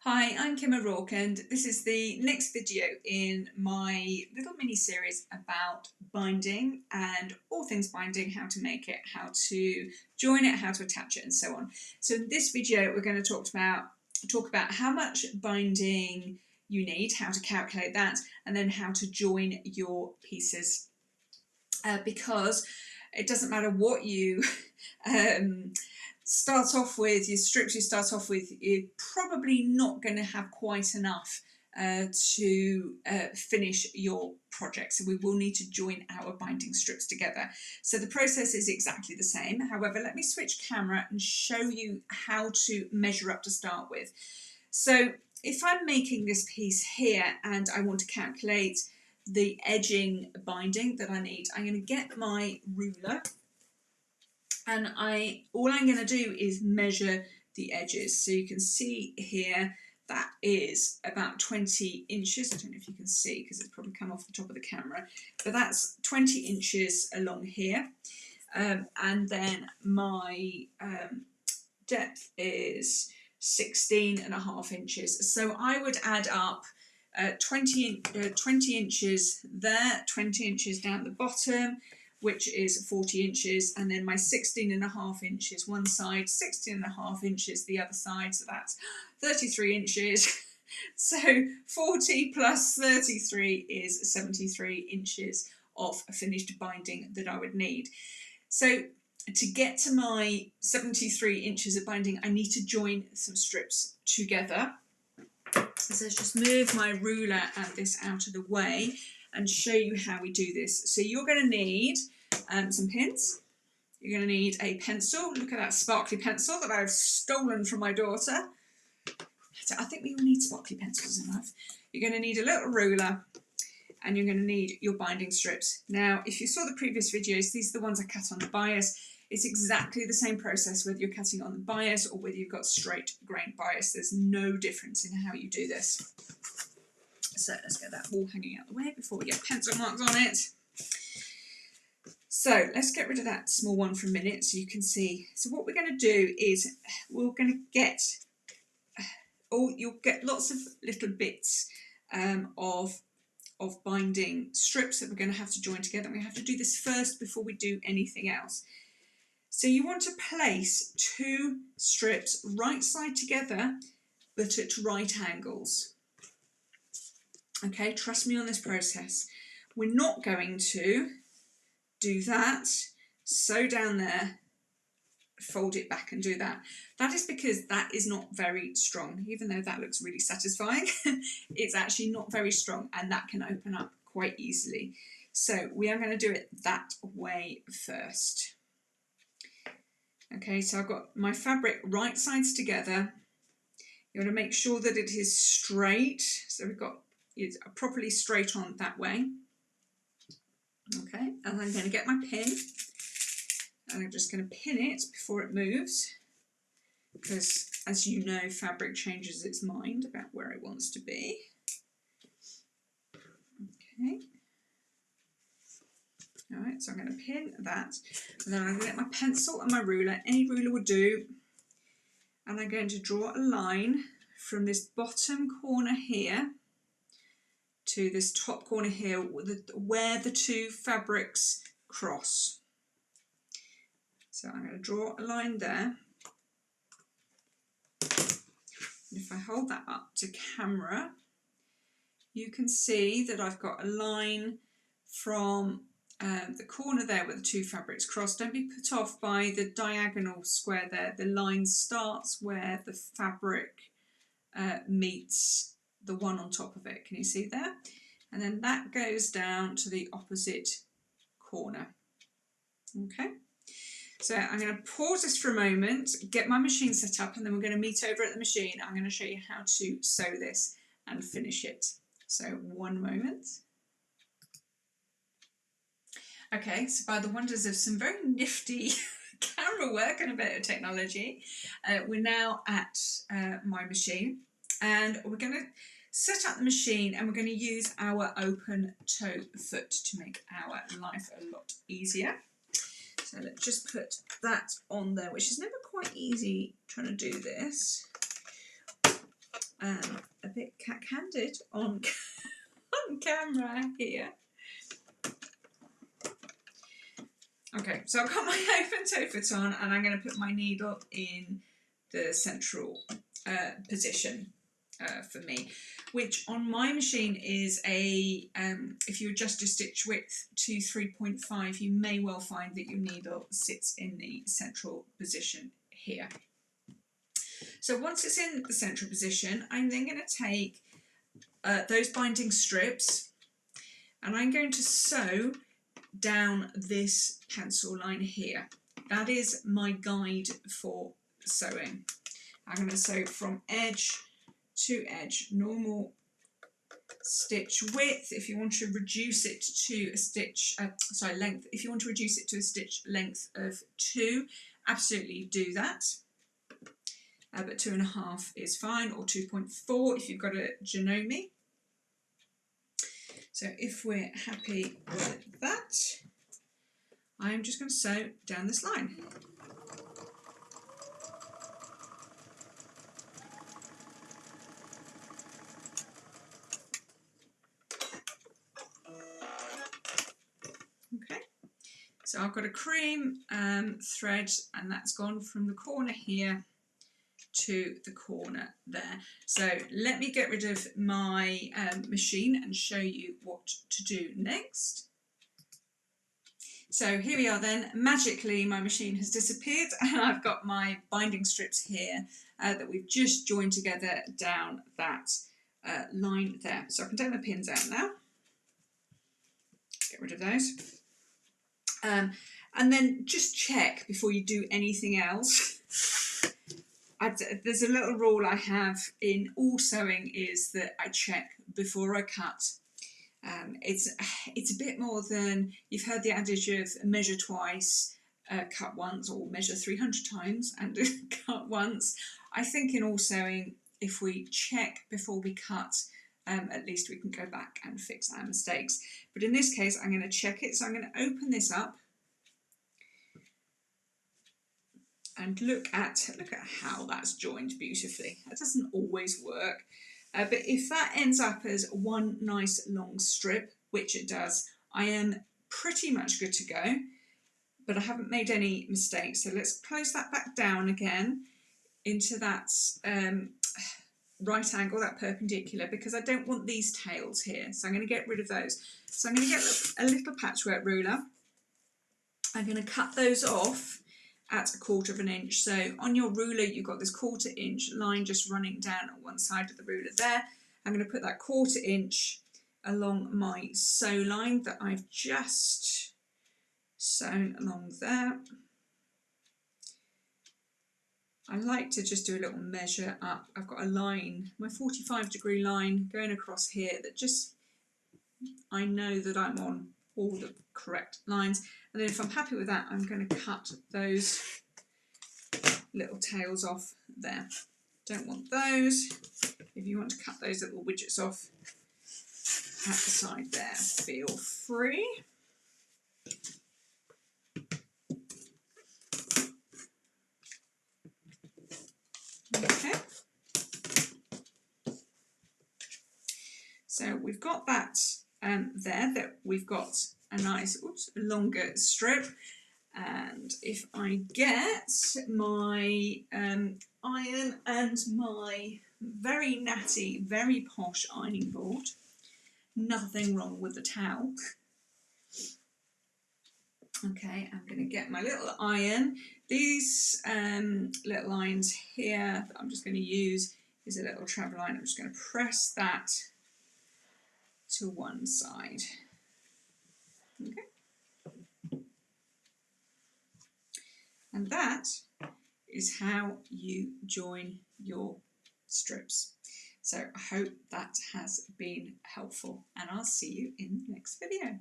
Hi, I'm Kim O'Rourke and this is the next video in my little mini-series about binding and all things binding, how to make it, how to join it, how to attach it and so on. So in this video we're going to talk about how much binding you need, how to calculate that, and then how to join your pieces. Because it doesn't matter what you start off with, your strips you start off with, you're probably not going to have quite enough to finish your project. So we will need to join our binding strips together. So the process is exactly the same. However, let me switch camera and show you how to measure up to start with. So if I'm making this piece here and I want to calculate the edging binding that I need, I'm going to get my ruler. And all I'm going to do is measure the edges. So you can see here that is about 20 inches. I don't know if you can see because it's probably come off the top of the camera, but that's 20 inches along here. And then my depth is 16.5 inches. So I would add up 20 inches there, 20 inches down the bottom, which is 40 inches, and then my 16.5 inches one side, 16.5 inches the other side, so that's 33 inches. So 40 plus 33 is 73 inches of finished binding that I would need. So to get to my 73 inches of binding, I need to join some strips together. So let's just move my ruler and this out of the way and show you how we do this. So you're going to need some pins. You're going to need a pencil. Look at that sparkly pencil that I've stolen from my daughter. So I think we all need sparkly pencils in life. You're going to need a little ruler and you're going to need your binding strips. Now, if you saw the previous videos, these are the ones I cut on the bias. It's exactly the same process whether you're cutting on the bias or whether you've got straight grain bias. There's no difference in how you do this. So let's get that all hanging out the way before we get pencil marks on it. So let's get rid of that small one for a minute so you can see. So what we're going to do is we're going to get, you'll get lots of little bits of binding strips that we're going to have to join together. We have to do this first before we do anything else. So you want to place two strips right side together but at right angles. Okay, trust me on this process. We're not going to do that, sew down there, fold it back and do that. That is because that is not very strong. Even though that looks really satisfying, it's actually not very strong and that can open up quite easily. So we are going to do it that way first. Okay, so I've got my fabric right sides together. You want to make sure that it is straight. So we've got it properly straight on that way. Okay, and I'm going to get my pin and I'm just going to pin it before it moves because, as you know, fabric changes its mind about where it wants to be. Okay. All right, so I'm going to pin that and then I'm going to get my pencil and my ruler. Any ruler will do. And I'm going to draw a line from this bottom corner here to this top corner here where the two fabrics cross. So I'm going to draw a line there. And if I hold that up to camera, you can see that I've got a line from the corner there where the two fabrics cross. Don't be put off by the diagonal square there. The line starts where the fabric meets the one on top of it. Can you see there? And then that goes down to the opposite corner. Okay, so I'm going to pause this for a moment, get my machine set up, and then we're going to meet over at the machine. I'm going to show you how to sew this and finish it. So one moment. Okay, so by the wonders of some very nifty camera work and a bit of technology, we're now at my machine and we're going to set up the machine and we're going to use our open toe foot to make our life a lot easier. So let's just put that on there, which is never quite easy trying to do this. a bit cat-handed on, on camera here. Okay, so I've got my open toe foot on and I'm going to put my needle in the central position for me, which on my machine is a, if you adjust your stitch width to 3.5, you may well find that your needle sits in the central position here. So once it's in the central position, I'm then going to take those binding strips and I'm going to sew down this pencil line here. That is my guide for sewing. I'm going to sew from edge to edge, normal stitch width. If you want to reduce it to a stitch, length, if you want to reduce it to a stitch length of 2, absolutely do that. But 2.5 is fine, or 2.4 if you've got a Janome. So if we're happy with that, I'm just going to sew down this line. Okay, so I've got a cream thread and that's gone from the corner here to the corner there. So let me get rid of my machine and show you what to do next. So here we are then, magically my machine has disappeared and I've got my binding strips here that we've just joined together down that line there. So I can take my pins out now, get rid of those. And then just check before you do anything else. There's a little rule I have in all sewing is that I check before I cut. It's a bit more than, you've heard the adage of measure twice, cut once, or measure 300 times and cut once. I think in all sewing, if we check before we cut, at least we can go back and fix our mistakes. But in this case, I'm going to check it. So I'm going to open this up and look at how that's joined beautifully. That doesn't always work, but if that ends up as one nice long strip, which it does, I am pretty much good to go, but I haven't made any mistakes. So let's close that back down again into that right angle, that perpendicular, because I don't want these tails here. So I'm going to get rid of those. So I'm going to get a little patchwork ruler. I'm going to cut those off at 1/4 inch. So on your ruler you've got this 1/4 inch line just running down on one side of the ruler there. I'm going to put that 1/4 inch along my sew line that I've just sewn along there. I like to just do a little measure up. I've got a line, my 45-degree line going across here that just, I know that I'm on all the correct lines. And then if I'm happy with that, I'm going to cut those little tails off there. Don't want those. If you want to cut those little widgets off at the side there, feel free. Okay. So we've got that there, that we've got a nice, longer strip. And if I get my iron and my very natty, very posh ironing board, nothing wrong with the towel. Okay, I'm going to get my little iron. These little irons here that I'm just going to use is a little travel iron. I'm just going to press that to one side. Okay. And that is how you join your strips. So I hope that has been helpful and I'll see you in the next video.